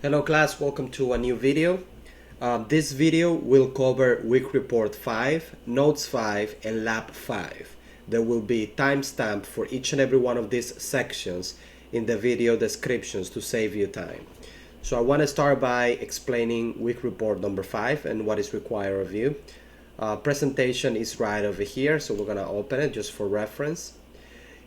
Hello class, welcome to a new video. This video will cover week report 5, notes 5, and lab 5. There will be timestamp for each and every one of these sections in the video descriptions to save you time. So I want to start by explaining week report number 5 and what is required of you. Presentation is right over here, so we're going to open it just for reference.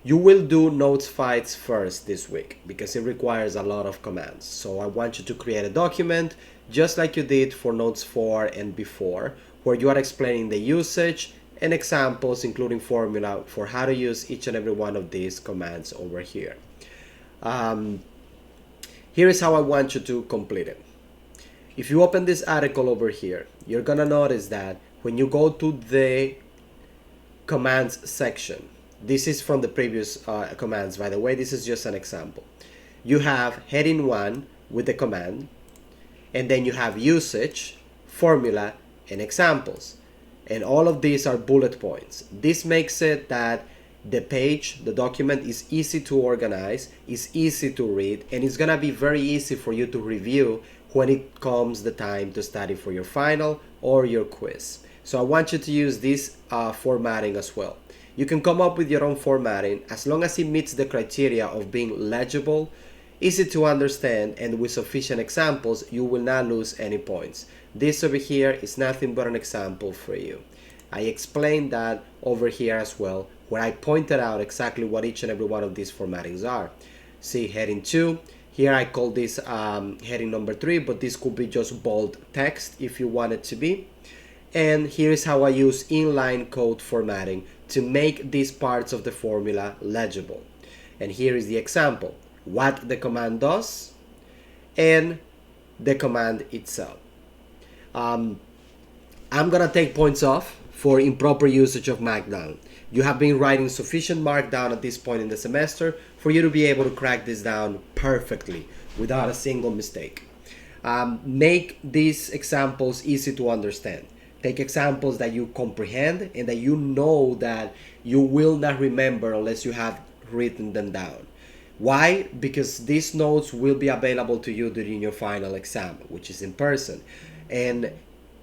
You will do notes 5 first this week because it requires a lot of commands. So I want you to create a document just like you did for notes 4 and before, where you are explaining the usage and examples, including formula for how to use each and every one of these commands over here. Here is how I want you to complete it. If you open this article over here, you're gonna notice that when you go to the commands section, this is from the previous commands, by the way, this is just an example. You have heading 1 with the command, and then you have usage, formula, and examples. And all of these are bullet points. This makes it that the page, the document is easy to organize, is easy to read, and it's gonna be very easy for you to review when it comes the time to study for your final or your quiz. So I want you to use this formatting as well. You can come up with your own formatting as long as it meets the criteria of being legible, easy to understand, and with sufficient examples. You will not lose any points. This over here is nothing but an example for you. I explained that over here as well, where I pointed out exactly what each and every one of these formattings are. See heading 2, here I call this heading number 3, but this could be just bold text if you want it to be. And here is how I use inline code formatting to make these parts of the formula legible. And here is the example, what the command does and the command itself. I'm gonna take points off for improper usage of Markdown. You have been writing sufficient Markdown at this point in the semester for you to be able to crack this down perfectly without a single mistake. Make these examples easy to understand. Take examples that you comprehend and that you know that you will not remember unless you have written them down. Why? Because these notes will be available to you during your final exam, which is in person. And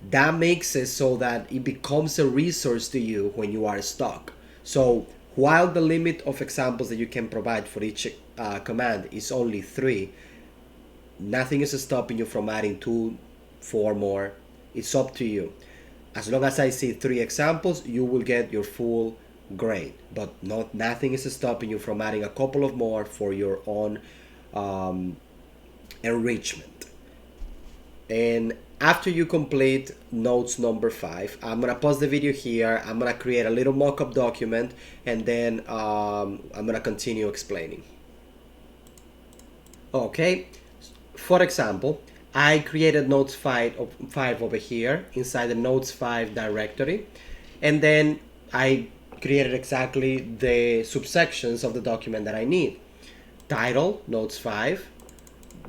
that makes it so that it becomes a resource to you when you are stuck. So while the limit of examples that you can provide for each command is only 3, nothing is stopping you from adding 2, 4 more. It's up to you. As long as I see 3 examples, you will get your full grade, but nothing is stopping you from adding a couple of more for your own enrichment. And after you complete notes number 5, I'm gonna pause the video here. I'm gonna create a little mock-up document, and then I'm gonna continue explaining. Okay, for example, I created notes 5 over here inside the notes 5 directory, and then I created exactly the subsections of the document that I need. Title, notes 5,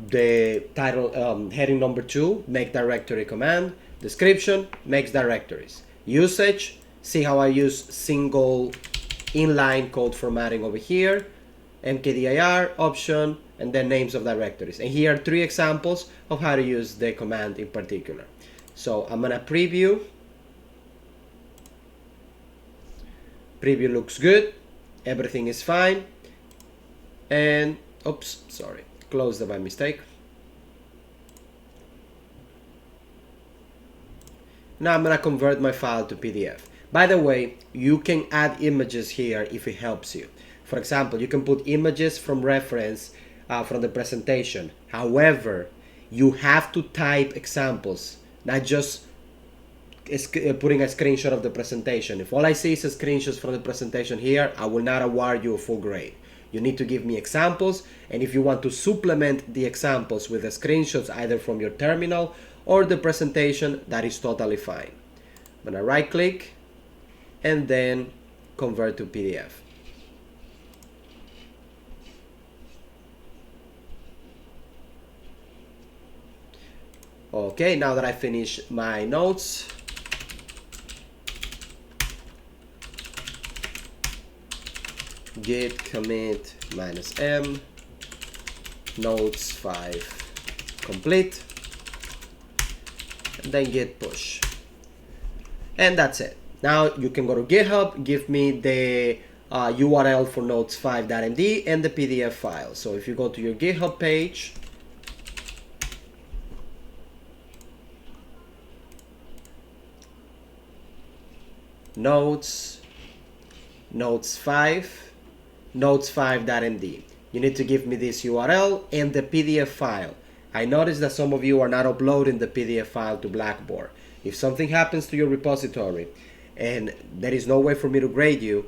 the title heading number 2, make directory command, description, makes directories, usage, see how I use single inline code formatting over here, mkdir option, and then names of directories. And here are 3 examples of how to use the command in particular. So I'm gonna preview. Preview looks good. Everything is fine. And, oops, sorry, closed it by mistake. Now I'm gonna convert my file to PDF. By the way, you can add images here if it helps you. For example, you can put images from reference from the presentation. However, you have to type examples, not just putting a screenshot of the presentation. If all I see is screenshots from the presentation here, I will not award you a full grade. You need to give me examples, and if you want to supplement the examples with the screenshots either from your terminal or the presentation, that is totally fine. I'm gonna right click and then convert to PDF. Okay, now that I finish my notes, git commit -m notes 5 complete, and then git push. And that's it. Now you can go to GitHub, give me the URL for notes5.md and the PDF file. So if you go to your GitHub page, notes5.md. You need to give me this URL and the PDF file. I noticed that some of you are not uploading the PDF file to Blackboard. If something happens to your repository and there is no way for me to grade you,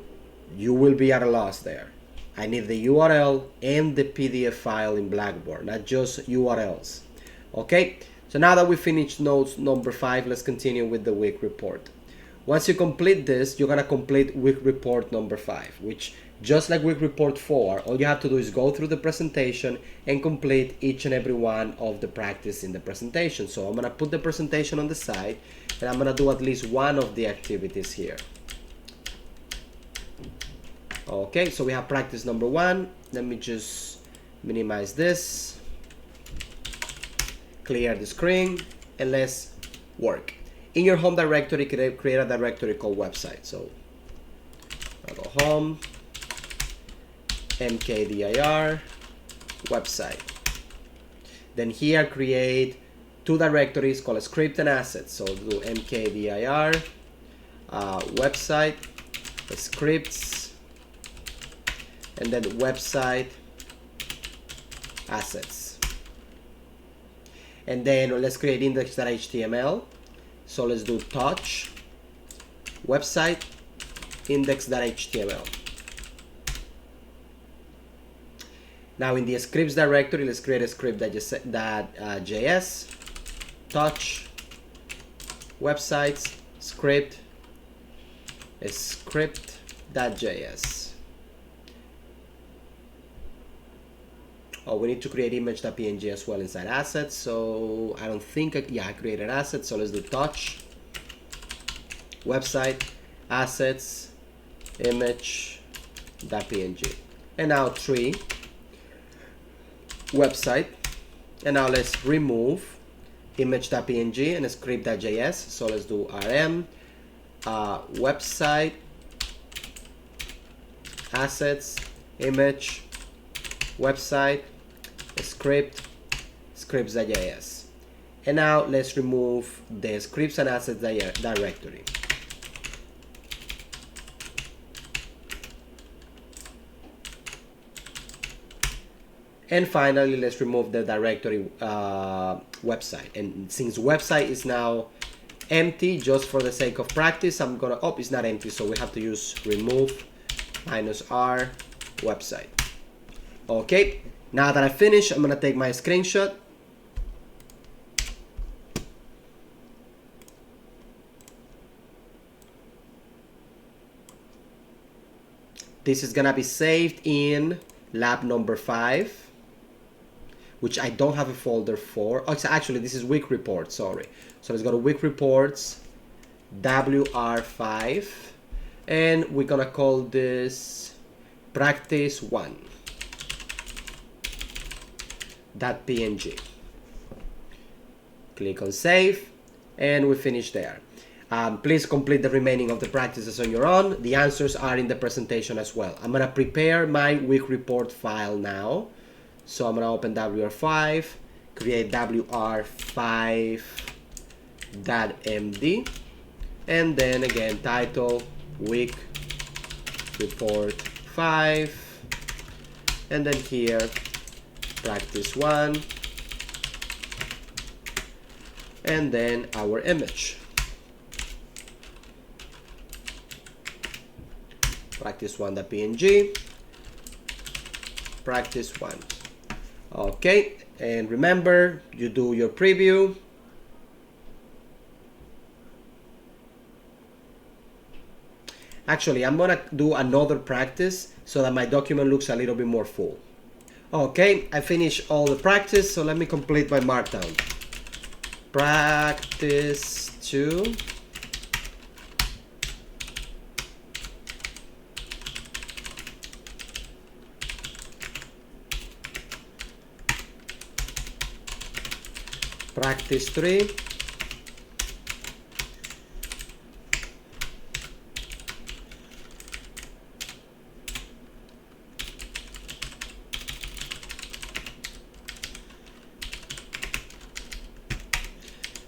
you will be at a loss there. I need the URL and the PDF file in Blackboard, not just URLs. Okay, so now that we finished notes number 5, let's continue with the week report. Once you complete this, you're gonna complete week report number 5, which just like week report 4, all you have to do is go through the presentation and complete each and every one of the practice in the presentation. So I'm gonna put the presentation on the side and I'm gonna do at least one of the activities here. Okay, so we have practice number 1. Let me just minimize this, clear the screen, and let's work. In your home directory, create a directory called website. So I'll go home, mkdir, website. Then here create 2 directories called script and assets. So do mkdir, website, scripts, and then website, assets. And then let's create index.html. So let's do touch, website, index.html. Now in the scripts directory, let's create a script.js, touch, websites, script, script.js. Oh, we need to create image.png as well inside assets. So I don't think, I created assets. So let's do touch, website, assets, image.png. And now 3, website. And now let's remove image.png and script.js. So let's do rm, website, assets, image, website, script, scripts.js. And now let's remove the scripts and assets directory. And finally, let's remove the directory website. And since website is now empty, just for the sake of practice, I'm gonna, oh, it's not empty, so we have to use remove -r website. Okay, now that I finished, I'm gonna take my screenshot. This is gonna be saved in lab number 5, which I don't have a folder for. Oh, actually, this is week report, sorry. So let's go to week reports, WR5, and we're gonna call this practice 1. .png. Click on save, and we finish there. Please complete the remaining of the practices on your own. The answers are in the presentation as well. I'm gonna prepare my week report file now. So I'm gonna open WR5, create WR5.md, and then again title week report 5, and then here practice 1, and then our image, practice 1.png, practice 1. Okay, and remember, you do your preview. Actually, I'm gonna do another practice so that my document looks a little bit more full. Okay, I finished all the practice, so let me complete my markdown. Practice 2. practice 3.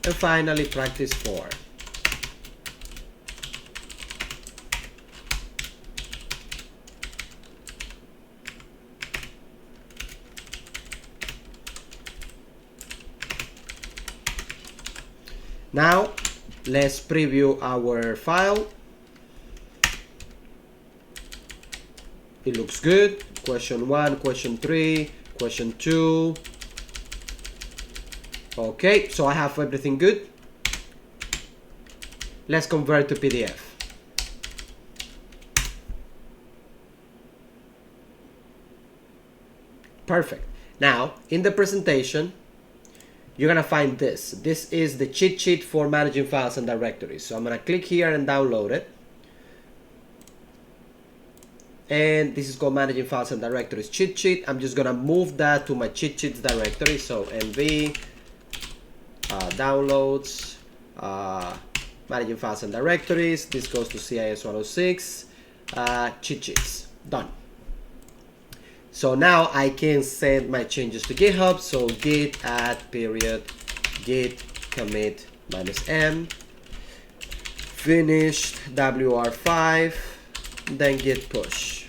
And finally, practice 4. Now, let's preview our file. It looks good. Question 1, question 3, question 2. Okay, so I have everything good. Let's convert to PDF. Perfect. Now, in the presentation, you're gonna find this. This is the cheat sheet for managing files and directories. So I'm gonna click here and download it. And this is called Managing Files and Directories cheat sheet. I'm just gonna move that to my cheat sheets directory. So MV, downloads, Managing Files and Directories. This goes to CIS 106, cheat sheets, done. So now I can send my changes to GitHub. So git add period git commit -m finished wr5, then git push.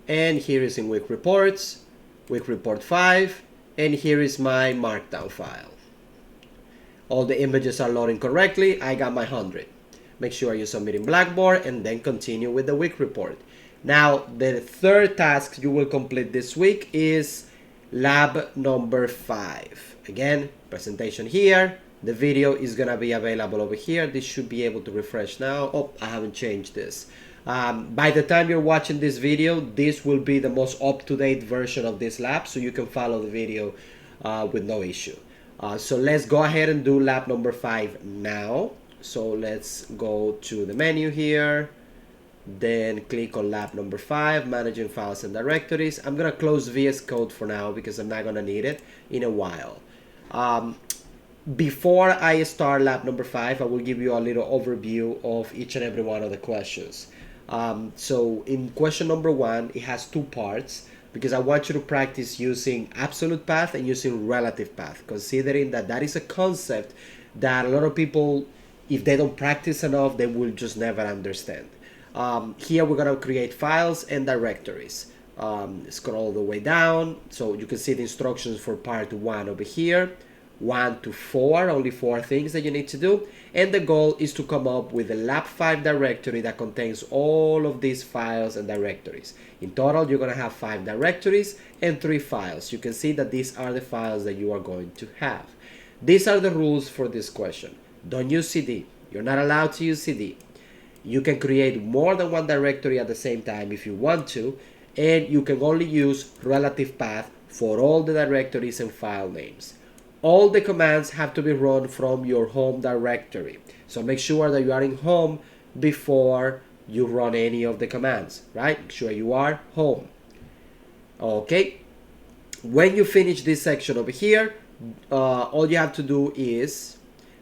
And here is in week reports, week report 5. And here is my markdown file. All the images are loading correctly. I got my 100. Make sure you submit in Blackboard and then continue with the week report. Now, the third task you will complete this week is lab number 5. Again, presentation here. The video is gonna be available over here. This should be able to refresh now. Oh, I haven't changed this. By the time you're watching this video, this will be the most up-to-date version of this lab, so you can follow the video with no issue. So let's go ahead and do lab number 5 now. So let's go to the menu here, then click on lab number 5, Managing Files and Directories. I'm gonna close VS Code for now because I'm not gonna need it in a while. Before I start lab number 5, I will give you a little overview of each and every one of the questions. So in question number 1, it has 2 parts because I want you to practice using absolute path and using relative path, considering that that is a concept that a lot of people, if they don't practice enough, they will just never understand. Here we're going to create files and directories. Scroll the way down so you can see the instructions for part 1 over here. 1 to 4, only 4 things that you need to do, and the goal is to come up with a lab 5 directory that contains all of these files and directories. In total, you're going to have 5 directories and 3 files. You can see that these are the files that you are going to have. These are the rules for this question. Don't use CD. You're not allowed to use CD. You can create more than 1 directory at the same time if you want to, and you can only use relative path for all the directories and file names. All the commands have to be run from your home directory. So make sure that you are in home before you run any of the commands, right? Make sure you are home. Okay. When you finish this section over here, all you have to do is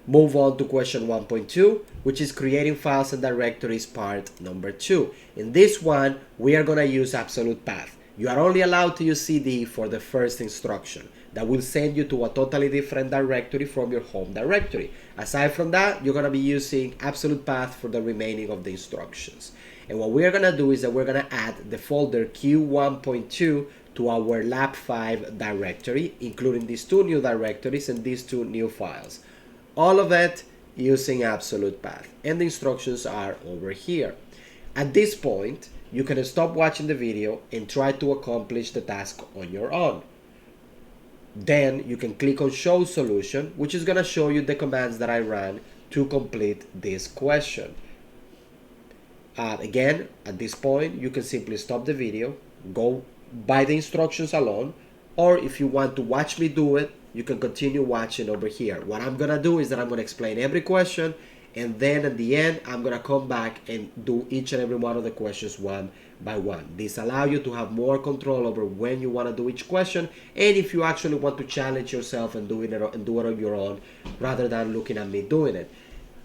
move on to question 1.2, which is creating files and directories part number 2. In this one, we are going to use absolute path. You are only allowed to use CD for the first instruction. That will send you to a totally different directory from your home directory. Aside from that, you're going to be using absolute path for the remaining of the instructions. And what we're going to do is that we're going to add the folder Q1.2 to our lab 5 directory, including these 2 new directories and these 2 new files. All of it using absolute path. And the instructions are over here. At this point, you can stop watching the video and try to accomplish the task on your own. Then you can click on Show Solution, which is going to show you the commands that I ran to complete this question. Again, at this point, you can simply stop the video, go by the instructions alone, or if you want to watch me do it, you can continue watching over here. What I'm gonna do is that I'm gonna explain every question, and then at the end I'm gonna come back and do each and every one of the questions one by one. This allows you to have more control over when you want to do each question, and if you actually want to challenge yourself and do it on your own rather than looking at me doing it.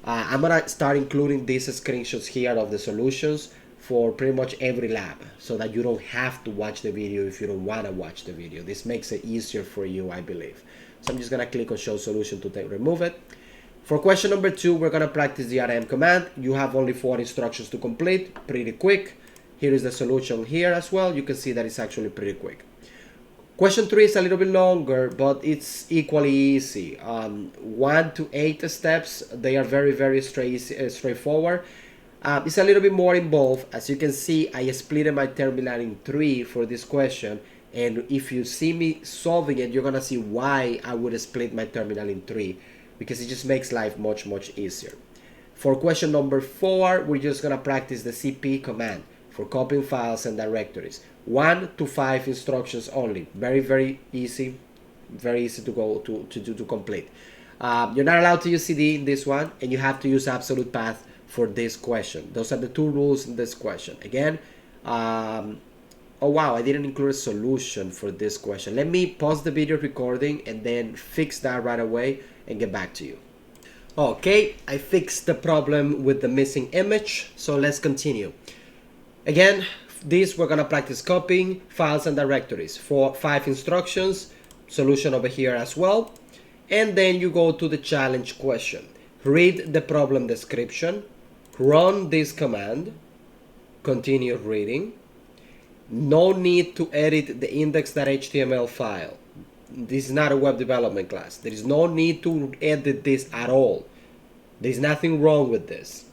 I'm gonna start including these screenshots here of the solutions for pretty much every lab, so that you don't have to watch the video if you don't want to watch the video. This makes it easier for you, I believe. So I'm just gonna click on show solution to remove it. For question number 2, we're gonna practice the RM command. You have only 4 instructions to complete, pretty quick. Here is the solution here as well. You can see that it's actually pretty quick. Question 3 is a little bit longer, but it's equally easy. 1 to 8 steps, they are very straightforward. It's a little bit more involved. As you can see, I split my terminal in 3 for this question, and if you see me solving it, you're gonna see why I would split my terminal in 3, because it just makes life much easier. For question number 4, we're just gonna practice the CP command for copying files and directories. 1 to 5 instructions only. Very easy, very easy to go to complete. You're not allowed to use CD in this one, and you have to use absolute path for this question. Those are the 2 rules in this question. Again, oh wow, I didn't include a solution for this question. Let me pause the video recording and then fix that right away and get back to you. Okay, I fixed the problem with the missing image, so let's continue. Again, this we're gonna practice copying files and directories for 5 instructions, solution over here as well. And then you go to the challenge question. Read the problem description, run this command, continue reading. No need to edit the index.html file. This is not a web development class. There is no need to edit this at all. There's nothing wrong with this.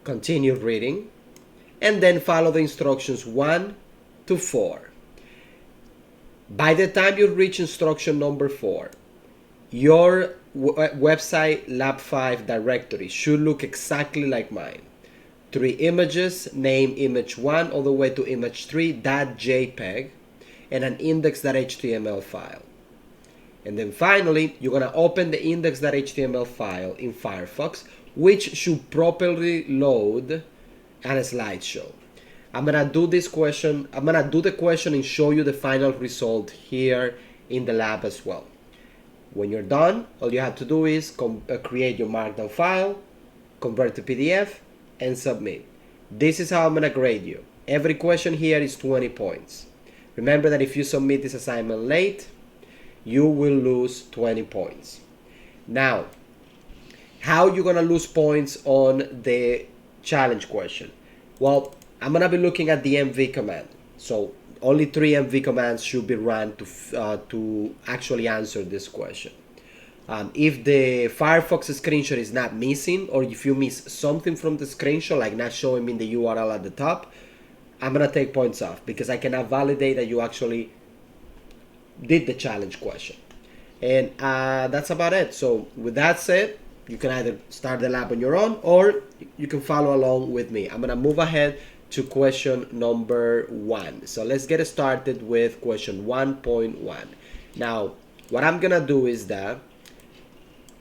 Continue reading, and then follow the instructions 1 to 4. By the time you reach instruction number 4, your website lab 5 directory should look exactly like mine. 3 images, name image 1 all the way to image 3, .jpeg, and an index.html file. And then finally, you're gonna open the index.html file in Firefox, which should properly load and a slideshow. I'm gonna do this question. I'm gonna do the question and show you the final result here in the lab as well. When you're done, all you have to do is create your markdown file, convert to PDF, and submit. This is how I'm gonna grade you. Every question here is 20 points. Remember that if you submit this assignment late, you will lose 20 points. Now, how you gonna lose points on the challenge question? Well, I'm gonna be looking at the MV command. So only 3 MV commands should be run to actually answer this question. If the Firefox screenshot is not missing, or if you miss something from the screenshot, like not showing me the URL at the top, I'm gonna take points off because I cannot validate that you actually did the challenge question. And that's about it. So with that said, you can either start the lab on your own or you can follow along with me. I'm gonna move ahead to question number 1. So let's get started with question 1.1. Now, what I'm gonna do is that,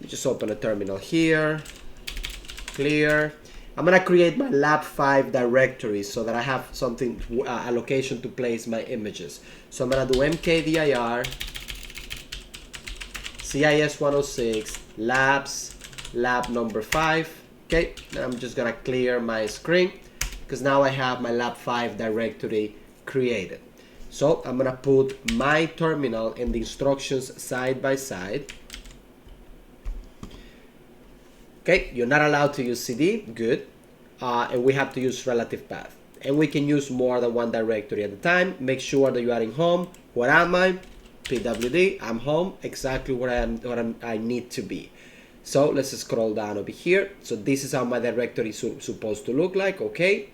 just open a terminal here, clear. I'm gonna create my lab 5 directory so that I have something, a location to place my images. So I'm gonna do mkdir CIS 106 labs lab number 5. Okay, and I'm just gonna clear my screen because now I have my lab 5 directory created. So I'm gonna put my terminal and the instructions side by side. Okay, you're not allowed to use CD, good. And we have to use relative path. And we can use more than one directory at a time. Make sure that you are in home. Where am I? PWD, I'm home, exactly where I need to be. So let's scroll down over here. So this is how my directory is supposed to look like, okay?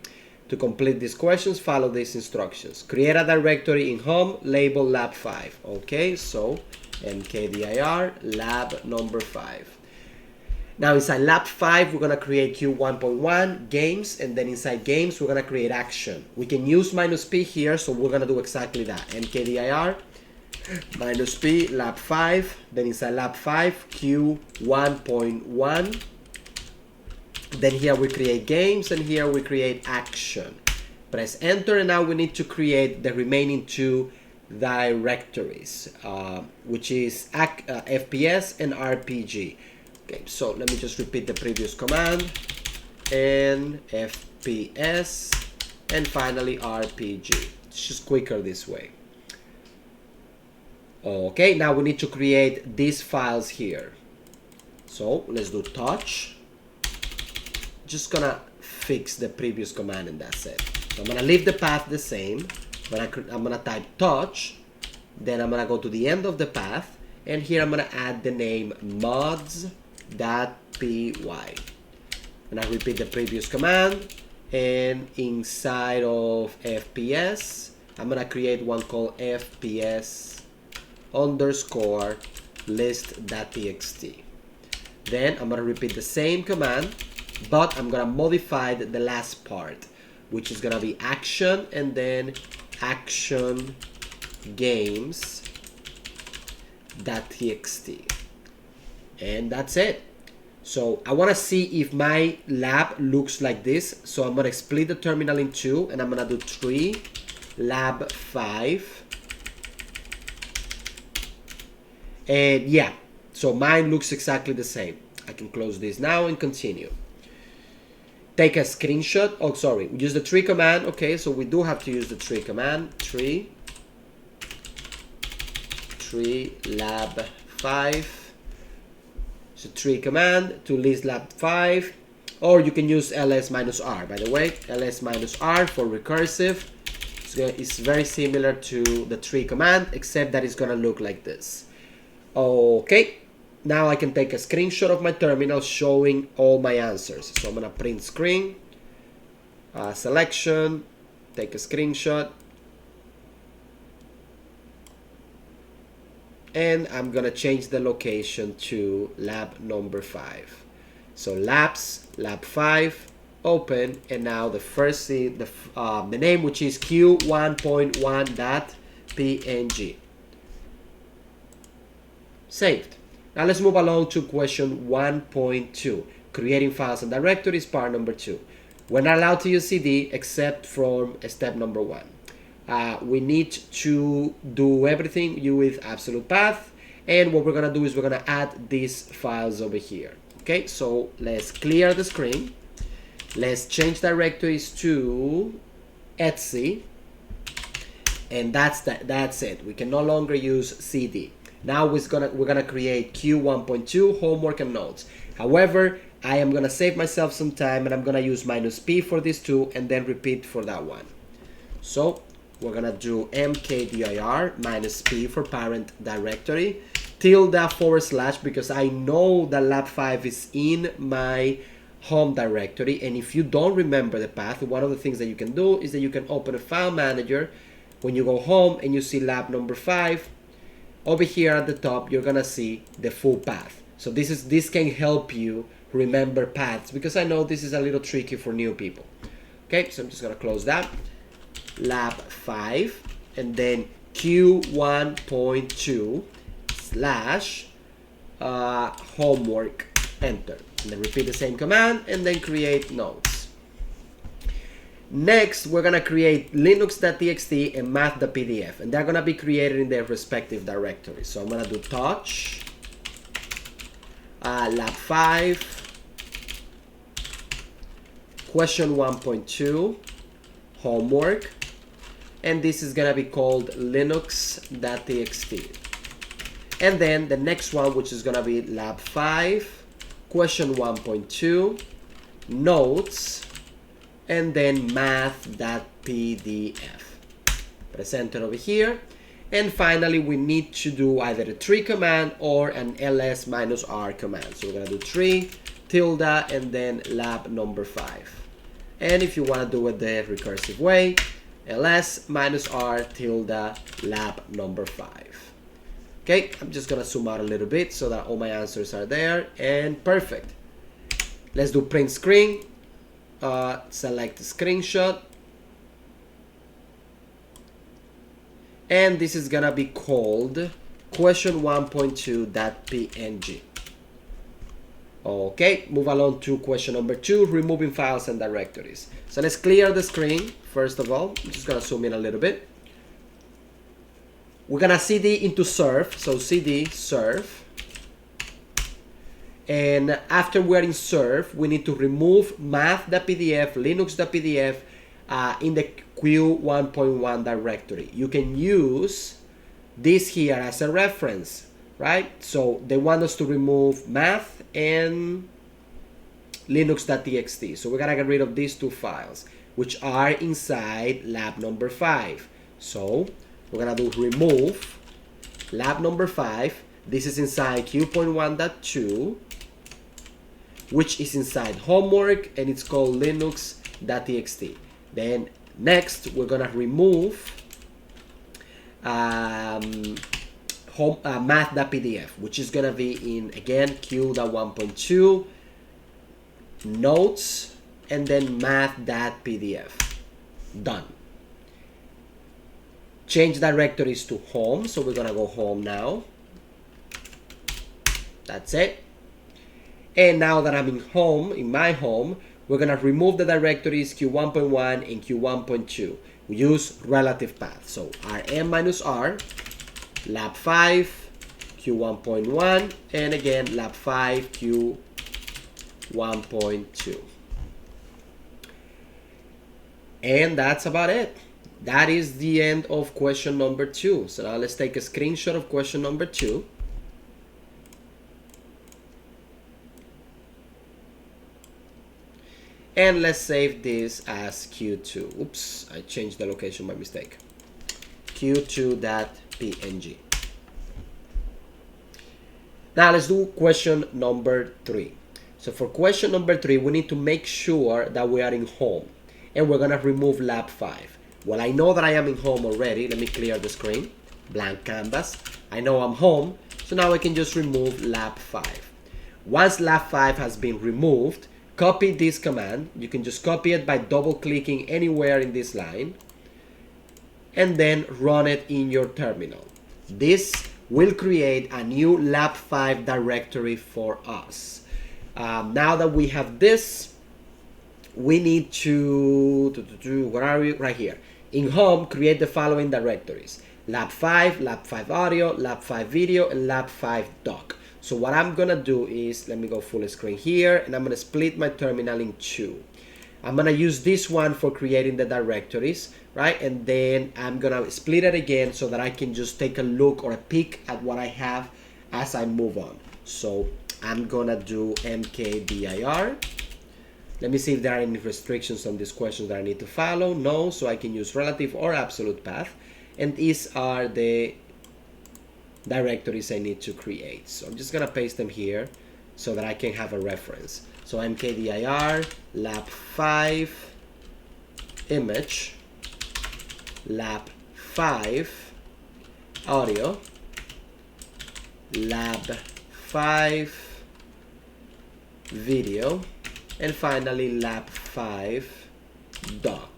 To complete these questions, follow these instructions. Create a directory in home, label lab 5, okay? So mkdir lab number 5. Now inside lab 5, we're gonna create Q1.1 games, and then inside games, we're gonna create action. We can use -p here, so we're gonna do exactly that. mkdir minus P, lab 5, then inside lab 5, Q1.1. Then here we create games, and here we create action. Press enter, and now we need to create the remaining two directories, which is FPS and RPG. Okay, so let me just repeat the previous command, and FPS, and finally RPG. It's just quicker this way. Okay, now we need to create these files here. So let's do touch. Just gonna fix the previous command, and that's it. So I'm gonna leave the path the same, but I'm gonna type touch, then I'm gonna go to the end of the path, and here I'm gonna add the name mods.py. And I repeat the previous command, and inside of FPS, I'm gonna create one called FPS underscore list.txt. Then I'm gonna repeat the same command, but I'm gonna modify the last part, which is gonna be action, and then action games.txt. And that's it. So I wanna see if my lab looks like this. So I'm gonna split the terminal in two, and I'm gonna do 3 lab 5. And yeah, so mine looks exactly the same. I can close this now and continue. Take a screenshot. Oh, sorry, use the tree command. Okay, so we do have to use the tree command. Tree lab 5. So tree command to list lab 5, or you can use ls-r. By the way, ls-r for recursive. It's very similar to the tree command, except that it's gonna look like this. Okay, now I can take a screenshot of my terminal showing all my answers. So I'm gonna print screen, selection, take a screenshot, and I'm gonna change the location to lab number 5. So lab 5, open, and now the first thing, the name, which is q1.1.png. Saved. Now let's move along to question 1.2. Creating files and directories, part number 2. We're not allowed to use CD except from step number 1. We need to do everything with absolute path, and what we're gonna do is we're gonna add these files over here. Okay, so let's clear the screen. Let's change directories to etc, and that's it. We can no longer use CD. Now we're gonna create Q1.2 homework and notes. However, I am gonna save myself some time, and I'm gonna use -P for these two, and then repeat for that one. So we're gonna do mkdir -P for parent directory, tilde / because I know that lab 5 is in my home directory, and if you don't remember the path, one of the things that you can do is that you can open a file manager when you go home and you see lab number 5. Over here at the top, you're gonna see the full path. So this can help you remember paths, because I know this is a little tricky for new people. Okay, so I'm just gonna close that. Lab 5, and then Q1.2 / homework, enter. And then repeat the same command, and then create notes. Next, we're gonna create linux.txt and math.pdf, and they're gonna be created in their respective directories. So I'm gonna do touch, lab 5, question 1.2, homework, and this is gonna be called linux.txt. And then the next one, which is gonna be lab 5, question 1.2, notes, and then math.pdf. Press enter over here. And finally, we need to do either a tree command or an ls-r command. So we're gonna do tree, tilde, and then lab number 5. And if you wanna do it the recursive way, ls-r tilde lab number 5. Okay, I'm just gonna zoom out a little bit so that all my answers are there, and perfect. Let's do print screen. Select screenshot, and this is gonna be called question1.2.png. Okay, move along to question number 2, removing files and directories. So let's clear the screen. First of all, I'm just gonna zoom in a little bit. We're gonna cd into serve, so cd serve. And after we're in serve, we need to remove math.pdf, linux.pdf in the q1.1 directory. You can use this here as a reference, right? So they want us to remove math and linux.txt. So we're gonna get rid of these two files, which are inside lab number 5. So we're gonna do remove lab number 5. This is inside q.1.2, which is inside homework, and it's called linux.txt. Then next, we're gonna remove math.pdf, which is gonna be in, again, q.1.2, notes, and then math.pdf. Done. Change directories to home, so we're gonna go home now. That's it. And now that I'm in home, in my home, we're gonna remove the directories q1.1 and q1.2. We use relative path. So rm-r, lab 5, q1.1, and again lab 5, q1.2. And that's about it. That is the end of question number 2. So now let's take a screenshot of question number 2. And let's save this as q2. Oops, I changed the location by mistake. q2.png. Now let's do question number 3. So for question number 3, we need to make sure that we are in home. And we're gonna remove lab 5. Well, I know that I am in home already. Let me clear the screen. Blank canvas. I know I'm home. So now I can just remove lab 5. Once lab 5 has been removed, copy this command. You can just copy it by double clicking anywhere in this line and then run it in your terminal. This will create a new lab 5 directory for us. Now that we have this, we need to where are we? Right here. In home, create the following directories: lab 5 audio, lab 5 video, and lab 5 doc. So what I'm gonna do is, let me go full screen here, and I'm gonna split my terminal in 2. I'm gonna use this one for creating the directories, right? And then I'm gonna split it again so that I can just take a look or a peek at what I have as I move on. So I'm gonna do mkdir. Let me see if there are any restrictions on these questions that I need to follow. No, so I can use relative or absolute path. And these are the directories I need to create. So I'm just gonna paste them here so that I can have a reference. So mkdir lab 5 image, lab 5 audio, lab 5 video, and finally lab 5 doc.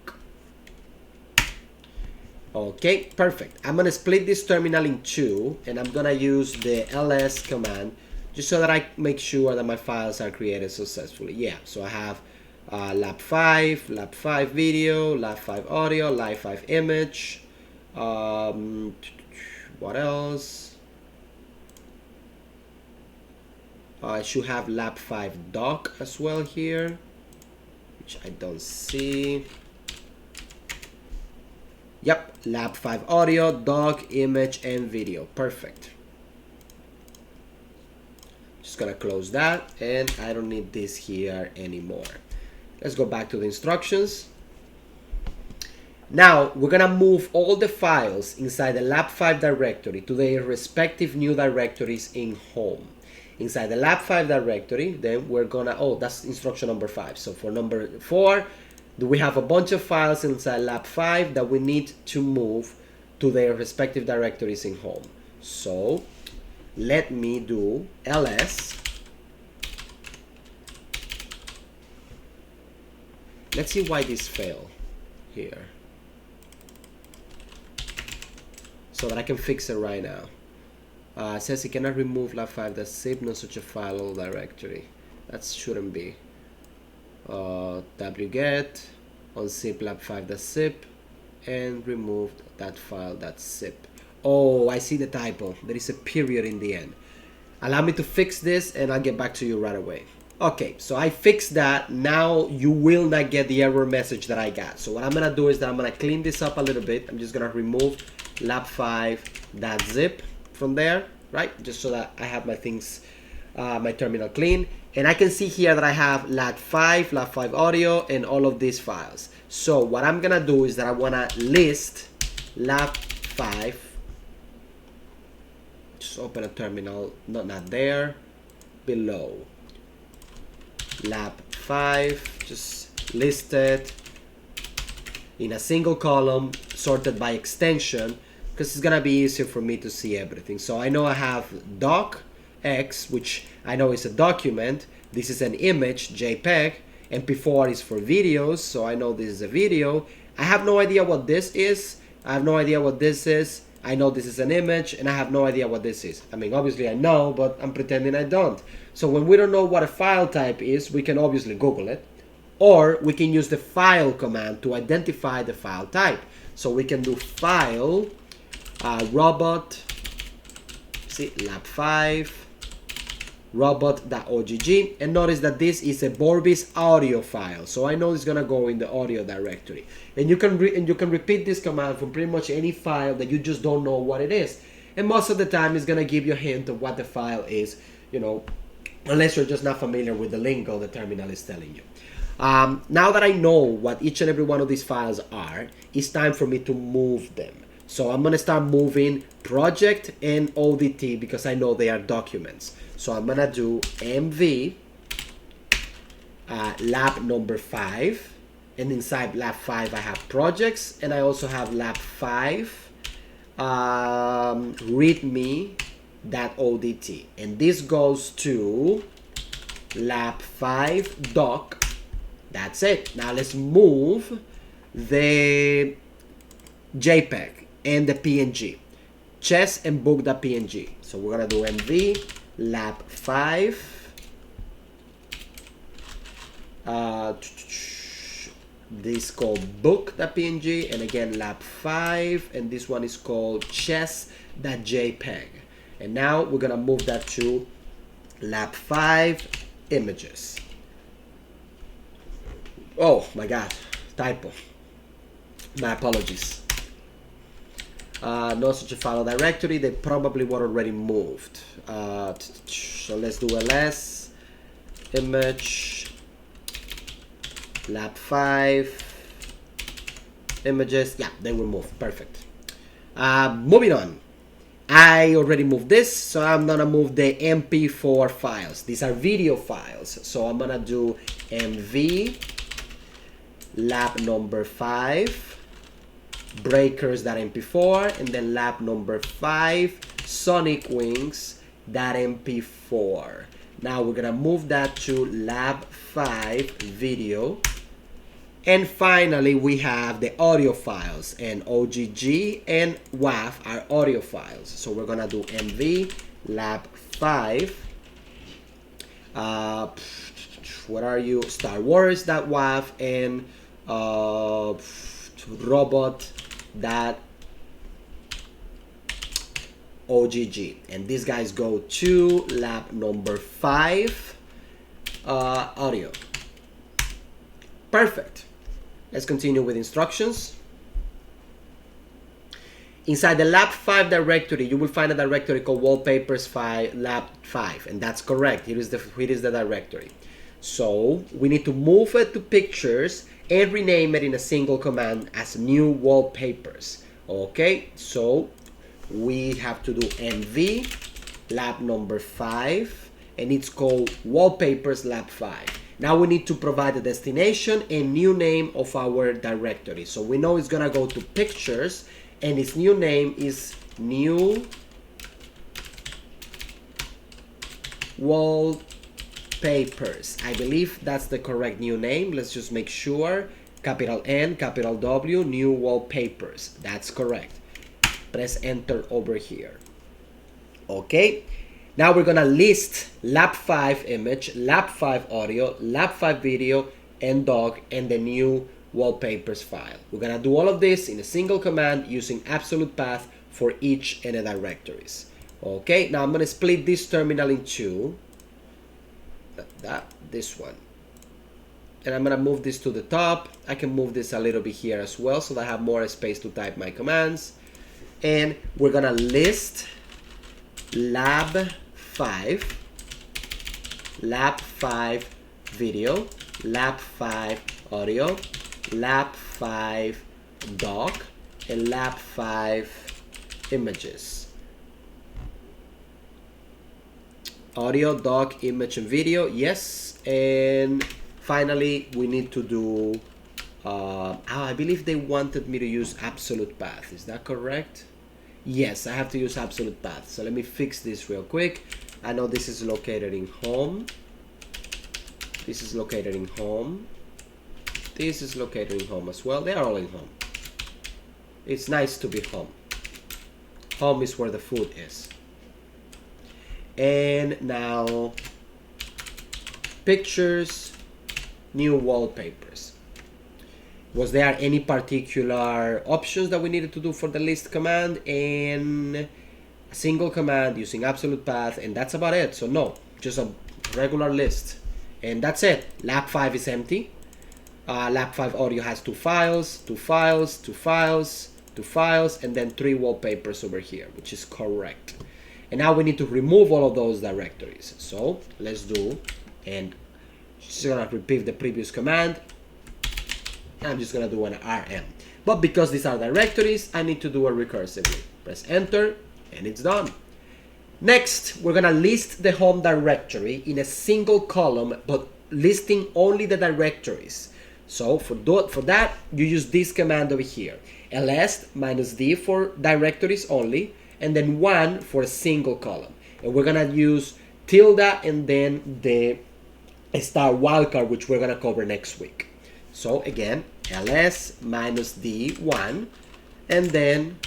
Okay, perfect. I'm gonna split this terminal in 2, and I'm gonna use the ls command just so that I make sure that my files are created successfully. Yeah, so I have lab 5 video, lab 5 audio, lab 5 image. What else? I should have lab 5 doc as well here, which I don't see. Yep, lab 5 audio, doc, image, and video. Perfect. Just gonna close that, and I don't need this here anymore. Let's go back to the instructions. Now we're gonna move all the files inside the lab 5 directory to their respective new directories in home. Inside the lab 5 directory, then we're gonna, oh, that's instruction number 5. So for number 4, we have a bunch of files inside lab 5 that we need to move to their respective directories in home. So let me do ls. Let's see why this failed here. so that I can fix it right now. It says it cannot remove lab5.zip, no such a file or directory. That shouldn't be. wget unzip lab5.zip and remove that file.zip. Oh, I see the typo. There is a period in the end. Allow me to fix this and I'll get back to you right away. Okay, so I fixed that. Now you will not get the error message that I got. So what I'm gonna do is that I'm gonna clean this up a little bit. I'm just gonna remove lab5.zip from there, right? Just so that I have my things, my terminal clean. And I can see here that I have lab5 audio, and all of these files. So what I'm gonna do is that I wanna list lab5. Just open a terminal, not there, below. Lab5, just list it in a single column, sorted by extension, because it's gonna be easier for me to see everything. So I know I have docx, which I know is a document. This is an image, JPEG. MP4 is for videos, so I know this is a video. I have no idea what this is. I have no idea what this is. I know this is an image, and I have no idea what this is. I mean, obviously I know, but I'm pretending I don't. So when we don't know what a file type is, we can obviously Google it, or we can use the file command to identify the file type. So we can do file, robot, see, lab5, robot.ogg, and notice that this is a Vorbis audio file, so I know it's gonna go in the audio directory. And you can repeat this command from pretty much any file that you just don't know what it is, and most of the time it's gonna give you a hint of what the file is, you know, unless you're just not familiar with the lingo the terminal is telling you. Now that I know what each and every one of these files are, it's time for me to move them. So I'm gonna start moving project and ODT because I know they are documents. So I'm gonna do mv lab number 5, and inside lab 5 I have projects, and I also have lab 5 readme.odt, and this goes to lab 5 doc. That's it. Now let's move the JPEG and the PNG, chess and book.png. So we're gonna do mv lab 5 this called book.png, and again lab 5, and this one is called chess.jpg. And now we're gonna move that to lab 5 images. Oh my god, typo, my apologies. No such a file directory. They probably were already moved. So let's do ls image lab 5 images. Yeah, they were moved. Perfect. Moving on. I already moved this, so I'm gonna move the MP4 files. These are video files, so I'm gonna do mv lab number 5 breakers.mp4, and then lab number 5 sonic wings.mp4. Now we're gonna move that to lab 5 video, and finally we have the audio files, and OGG and WAV are audio files. So we're gonna do mv lab 5 what are you, Star Wars.wav, and robot.ogg, and these guys go to lab number 5 audio. Perfect. Let's continue with instructions. Inside the lab 5 directory, you will find a directory called wallpapers file lab 5, and that's correct. Here is the directory. So we need to move it to pictures and rename it in a single command as new wallpapers. Okay, so we have to do mv lab number 5, and it's called wallpapers lab 5. Now we need to provide the destination and new name of our directory. So we know it's gonna go to pictures, and its new name is new wallpapers. I believe that's the correct new name. Let's just make sure. Capital N, capital W, new wallpapers. That's correct. Press enter over here. Okay, now we're gonna list lab 5 image, lab 5 audio, lab 5 video, and dog, and the new wallpapers file. We're gonna do all of this in a single command using absolute path for each and the directories. Okay, now I'm gonna split this terminal in two. This one. And I'm gonna move this to the top. I can move this a little bit here as well so that I have more space to type my commands. And we're gonna list lab 5 video, lab 5 audio, lab 5 doc, and lab 5 images. Audio, doc, image, and video, yes. And finally, we need to do, I believe they wanted me to use absolute path. Is that correct? Yes, I have to use absolute path. So let me fix this real quick. I know this is located in home. This is located in home. This is located in home as well. They are all in home. It's nice to be home. Home is where the food is. And now, pictures, new wallpapers. Was there any particular options that we needed to do for the list command? And a single command using absolute path, and that's about it. So no, just a regular list. And that's it. Lab 5 is empty. Lab 5 audio has 2 files, 2 files, 2 files, 2 files, and then 3 wallpapers over here, which is correct. And now we need to remove all of those directories. So let's do, and just gonna repeat the previous command. I'm just gonna do an RM. But because these are directories, I need to do it recursively. Press enter, and it's done. Next, we're gonna list the home directory in a single column, but listing only the directories. So for that, you use this command over here. ls -d for directories only, and then 1 for a single column. And we're gonna use tilde and then the star wildcard, which we're gonna cover next week. So again, ls -d1, and then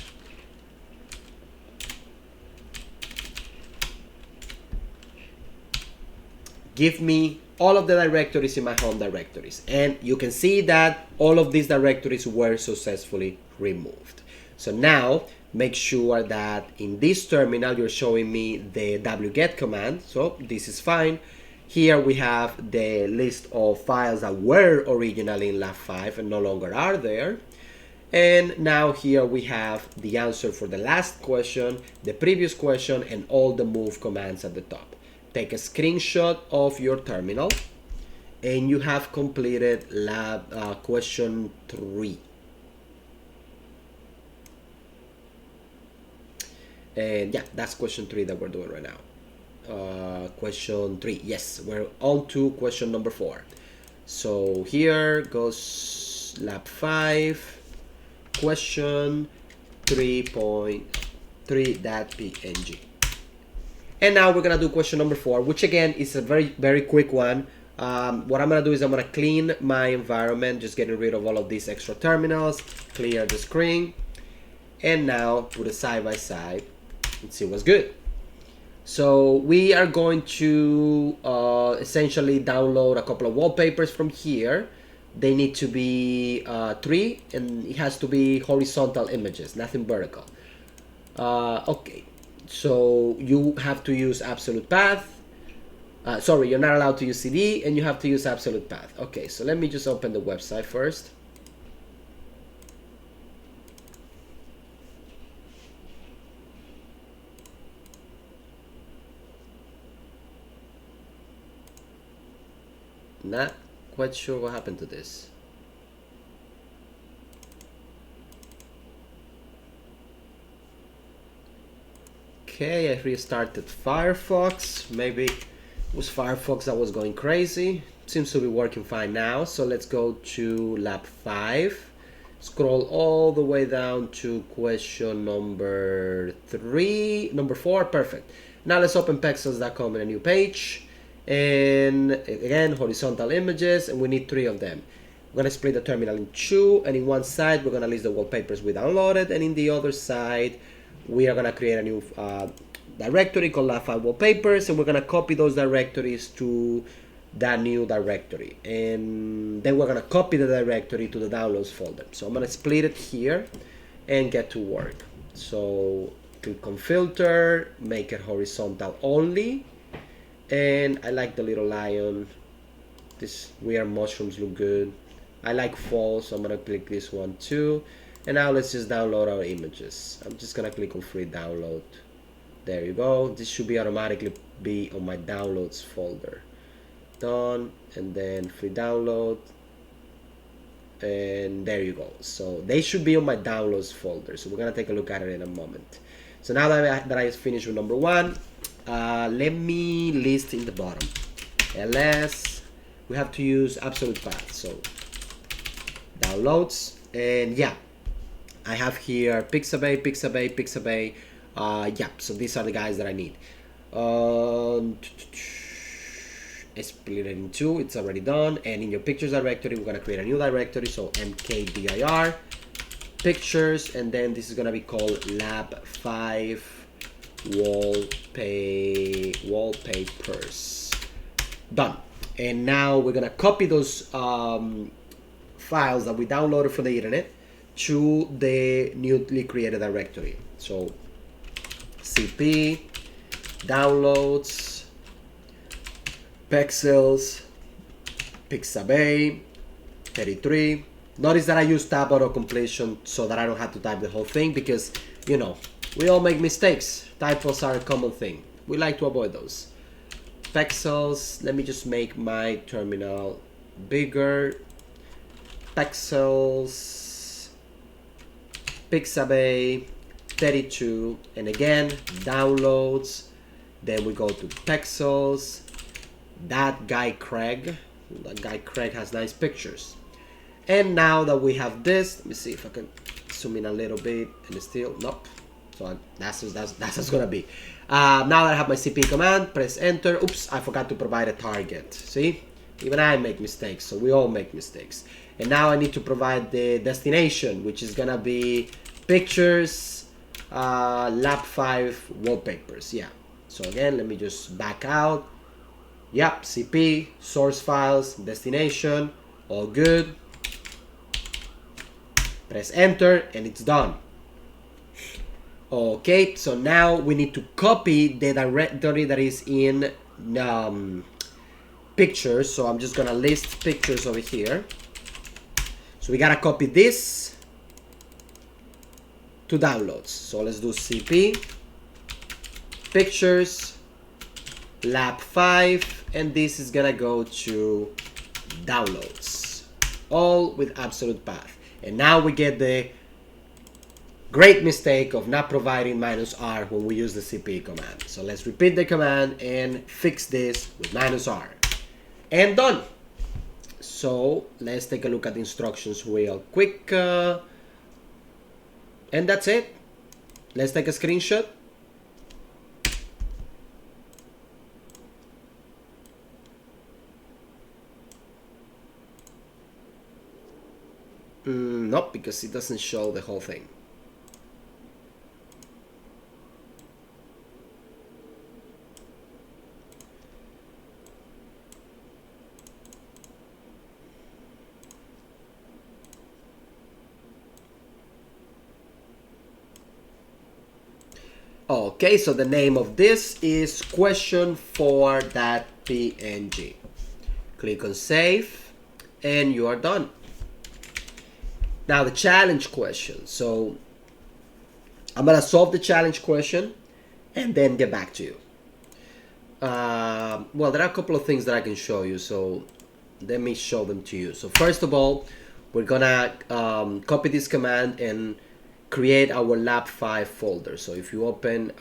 give me all of the directories in my home directories. And you can see that all of these directories were successfully removed. So now make sure that in this terminal you're showing me the wget command. So this is fine. Here we have the list of files that were originally in lab 5 and no longer are there. And now here we have the answer for the last question, the previous question, and all the move commands at the top. Take a screenshot of your terminal, and you have completed lab question 3. And yeah, that's question 3 that we're doing right now. Question 3, yes, we're on to question number 4. So here goes lab 5, question 3.3.png. And now we're gonna do question number 4, which again is a very quick one. What I'm gonna do is I'm gonna clean my environment, just getting rid of all of these extra terminals, clear the screen, and now put it side by side and see what's good. So we are going to essentially download a couple of wallpapers from here. They need to be 3, and it has to be horizontal images, nothing vertical. Okay. So you have to use absolute path. Sorry, you're not allowed to use CD, and you have to use absolute path. Okay, so let me just open the website first. Not quite sure what happened to this. Okay, I restarted Firefox. Maybe it was Firefox that was going crazy. Seems to be working fine now. So let's go to lab 5. Scroll all the way down to question number 4. Perfect. Now let's open pexels.com in a new page. And again, horizontal images, and we need 3 of them. We're gonna split the terminal in 2, and in one side we're gonna list the wallpapers we downloaded, and in the other side we are gonna create a new directory called lab 5 wallpapers, and we're gonna copy those directories to that new directory, and then we're gonna copy the directory to the downloads folder. So I'm gonna split it here and get to work. So click on filter, make it horizontal only, and I like the little lion. This weird mushrooms look good. I like fall, so I'm gonna click this one too. And now let's just download our images. I'm just gonna click on free download. There you go. This should be automatically be on my downloads folder. Done, and then free download, and there you go. So they should be on my downloads folder. So we're gonna take a look at it in a moment. So now that I finished with number one, let me list in the bottom. ls, we have to use absolute path. So downloads, and yeah, I have here Pixabay, Pixabay, Pixabay. Yeah, so these are the guys that I need. Split it in two, it's already done. And in your pictures directory, we're gonna create a new directory. So mkdir pictures, and then this is gonna be called lab 5 wallpapers. Done. And now we're gonna copy those files that we downloaded from the internet to the newly created directory. So cp downloads pixels pixabay 33. Notice that I use tab auto completion so that I don't have to type the whole thing, because you know we all make mistakes. Typos are a common thing. We like to avoid those. Pixels, let me just make my terminal bigger. Pixels pixabay 32, and again downloads, then we go to pixels. That guy Craig has nice pictures. And now that we have this, let me see if I can zoom in a little bit, and it's still nope. So that's what's gonna be. Now that I have my cp command, press enter. Oops, I forgot to provide a target. See, even I make mistakes, so we all make mistakes. And now I need to provide the destination, which is gonna be pictures, lab 5 wallpapers. Yeah. So again, let me just back out. Yep, cp, source files, destination, all good. Press enter, and it's done. Okay, so now we need to copy the directory that is in pictures. So I'm just gonna list pictures over here. So we gotta copy this to downloads. So let's do cp pictures lab 5, and this is gonna go to downloads, all with absolute path. And now we get the great mistake of not providing -r when we use the cp command. So let's repeat the command and fix this with -r, and done. So let's take a look at the instructions real quick, and that's it. Let's take a screenshot. Nope, because it doesn't show the whole thing. Okay, so the name of this is question4.png. Click on save, and you are done. Now the challenge question. So I'm gonna solve the challenge question and then get back to you. Well, there are a couple of things that I can show you, so let me show them to you. So first of all, we're gonna copy this command and create our lab 5 folder. So if you open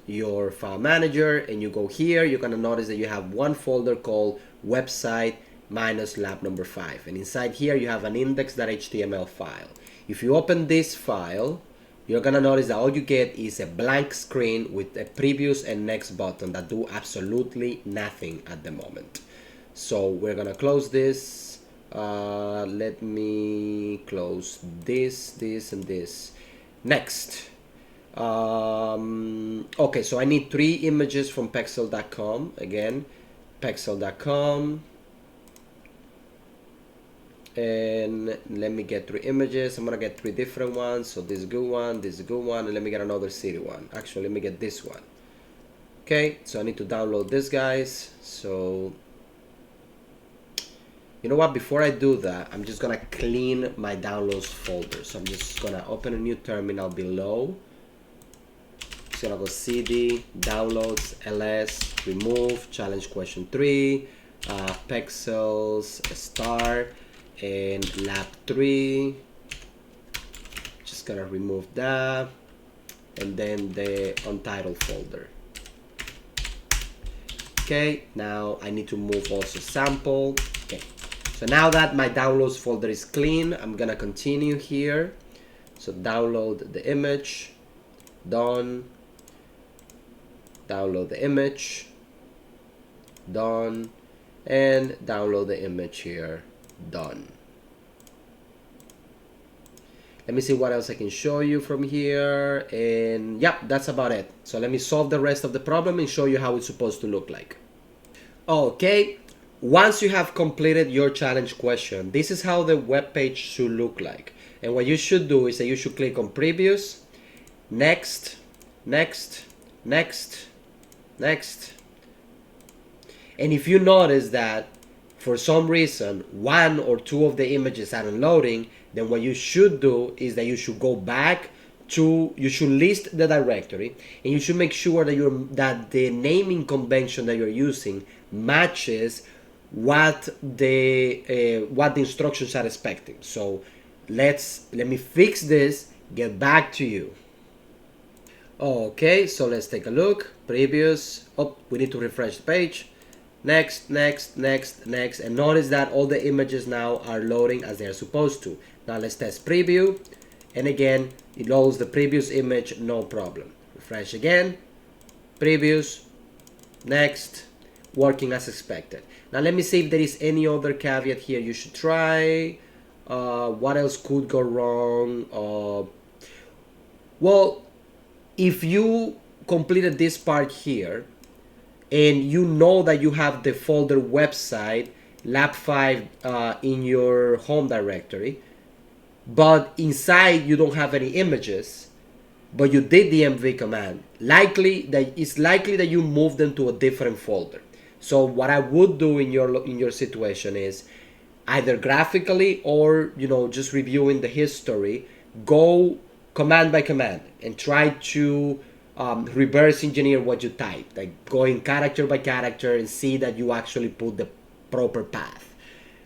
your file manager and you go here, you're gonna notice that you have one folder called website minus lab number 5, and inside here you have an index.html file. If you open this file, you're gonna notice that all you get is a blank screen with a previous and next button that do absolutely nothing at the moment. So we're gonna close this. Let me close this, and this. Next, Okay, so I need 3 images from pexel.com. Again, pexel.com. And let me get 3 images. I'm gonna get 3 different ones. So this is a good one, this is a good one, and let me get another city one. Actually, let me get this one. Okay, so I need to download this, guys. So you know what, before I do that, I'm just gonna clean my downloads folder. So I'm just gonna open a new terminal below. Just gonna go cd, downloads, ls, remove, challenge question 3, pexels, star, and lab 3. Just gonna remove that, and then the untitled folder. Okay, now I need to move also sample. Okay, so now that my downloads folder is clean, I'm gonna continue here. So download the image, done. Download the image, done. And download the image here, done. Let me see what else I can show you from here. And yeah, that's about it. So let me solve the rest of the problem and show you how it's supposed to look like. Okay, once you have completed your challenge question, this is how the web page should look like. And what you should do is that you should click on previous, next, next, next, next. And if you notice that for some reason 1 or 2 of the images aren't loading, then what you should do is that you should go back to, you should list the directory, and you should make sure that the naming convention that you're using matches what the instructions are expecting. So let me fix this, get back to you. Okay, so let's take a look. Previous, we need to refresh the page. Next, next, next, next, and notice that all the images now are loading as they're supposed to. Now let's test preview, and again, it loads the previous image, no problem. Refresh again, previous, next, working as expected. Now let me see if there is any other caveat here you should try. What else could go wrong? Well, if you completed this part here, and you know that you have the folder website lab 5 in your home directory, but inside you don't have any images, but you did the mv command, it's likely that you moved them to a different folder. So what I would do in your situation is either graphically or just reviewing the history, go command by command and try to reverse engineer what you type, like going character by character and see that you actually put the proper path.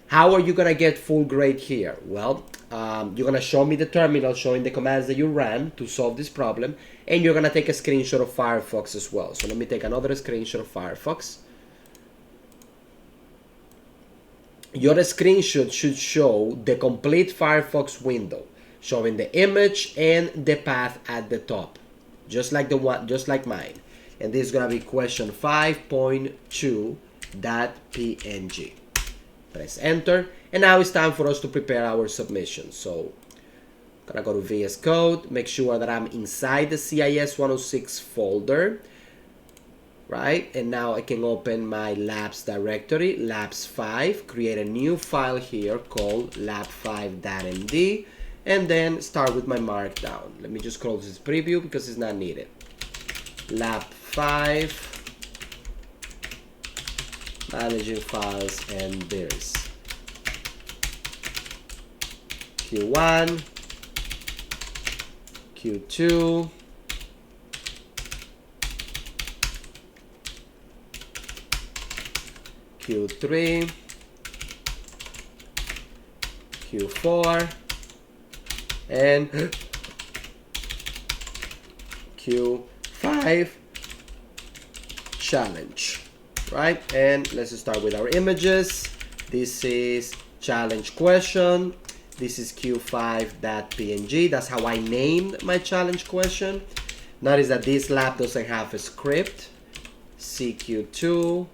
How are you gonna get full grade here? Well, you're gonna show me the terminal showing the commands that you ran to solve this problem, and you're gonna take a screenshot of Firefox as well. So let me take another screenshot of Firefox. Your screenshot should show the complete Firefox window, showing the image and the path at the top, just like mine. And this is gonna be question 5.2.png. Press enter, and now it's time for us to prepare our submission. So I'm gonna go to VS Code, make sure that I'm inside the CIS 106 folder, right? And now I can open my labs directory, labs 5, create a new file here called lab5.md, and then start with my markdown. Let me just close this preview because it's not needed. Lab 5, managing files and dirs. Q1, Q2, Q3, Q4, and Q5 challenge. Right, and let's start with our images. This is challenge question. This is q5.png. That's how I named my challenge question. Notice that this lab doesn't have a script. cq2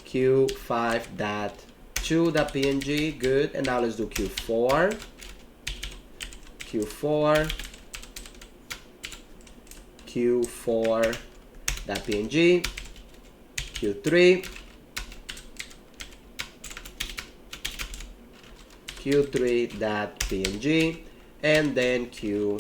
q5.2.png. Good. And now let's do q4, q4, Q4.png, Q3, Q3.png, and then Q2,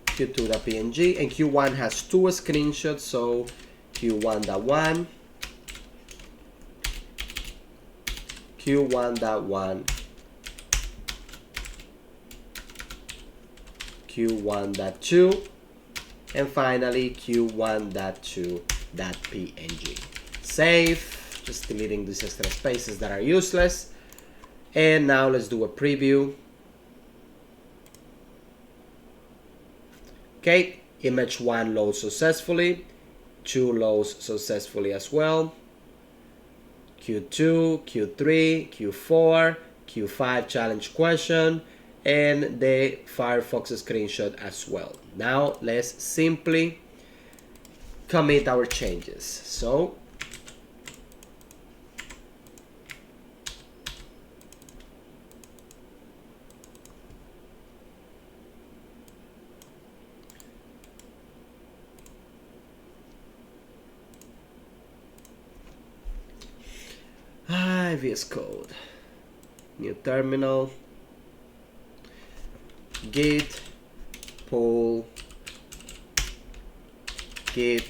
Q2.png, and Q1 has two screenshots, so Q1.1, Q1.1, Q1.2, and finally Q1.2.png. Save, just deleting these extra spaces that are useless. And now let's do a preview. Okay, image 1 loads successfully, 2 loads successfully as well, Q2, Q3, Q4, Q5 challenge question, and the Firefox screenshot as well. Now let's simply commit our changes. So VS Code, new terminal, git pull git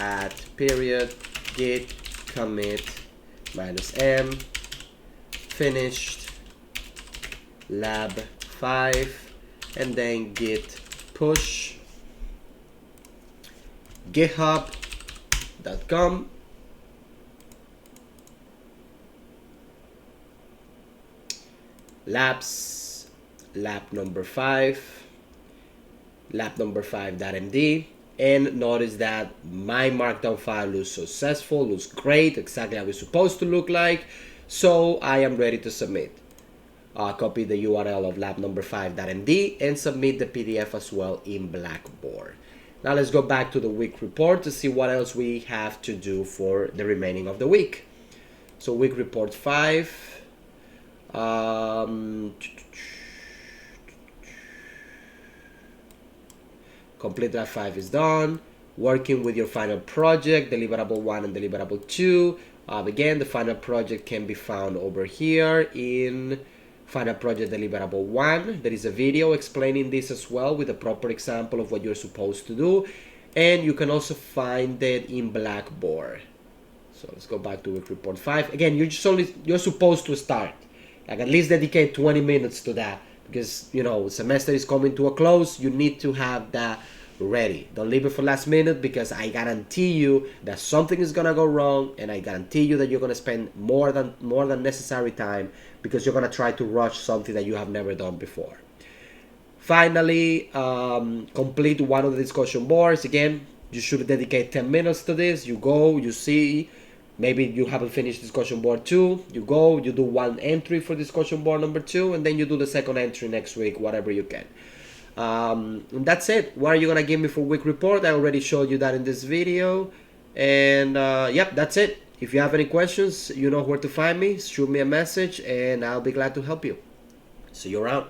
add period git commit -m finished lab 5, and then git push github.com labs lab number 5 lab number5.md, and notice that my markdown file looks successful, looks great, exactly how it's supposed to look like. So I am ready to submit. Copy the URL of lab number5.md and submit the PDF as well in Blackboard. Now let's go back to the week report to see what else we have to do for the remaining of the week. So week report 5. Complete Lab 5 is done. Working with your final project, deliverable 1 and deliverable 2. Again, the final project can be found over here in final project deliverable 1. There is a video explaining this as well with a proper example of what you're supposed to do. And you can also find it in Blackboard. So let's go back to week report 5. Again, you're supposed to start. Like at least dedicate 20 minutes to that, because you know semester is coming to a close. You need to have that ready. Don't leave it for last minute, because I guarantee you that something is gonna go wrong, and I guarantee you that you're gonna spend more than necessary time, because you're gonna try to rush something that you have never done before. Finally, complete one of the discussion boards. Again, you should dedicate 10 minutes to this. You go, you see. Maybe you haven't finished discussion board 2, you go, you do one entry for discussion board number 2, and then you do the second entry next week, whatever you can. And that's it. What are you gonna give me for week report? I already showed you that in this video. And yep, that's it. If you have any questions, you know where to find me. Shoot me a message and I'll be glad to help you. See you around.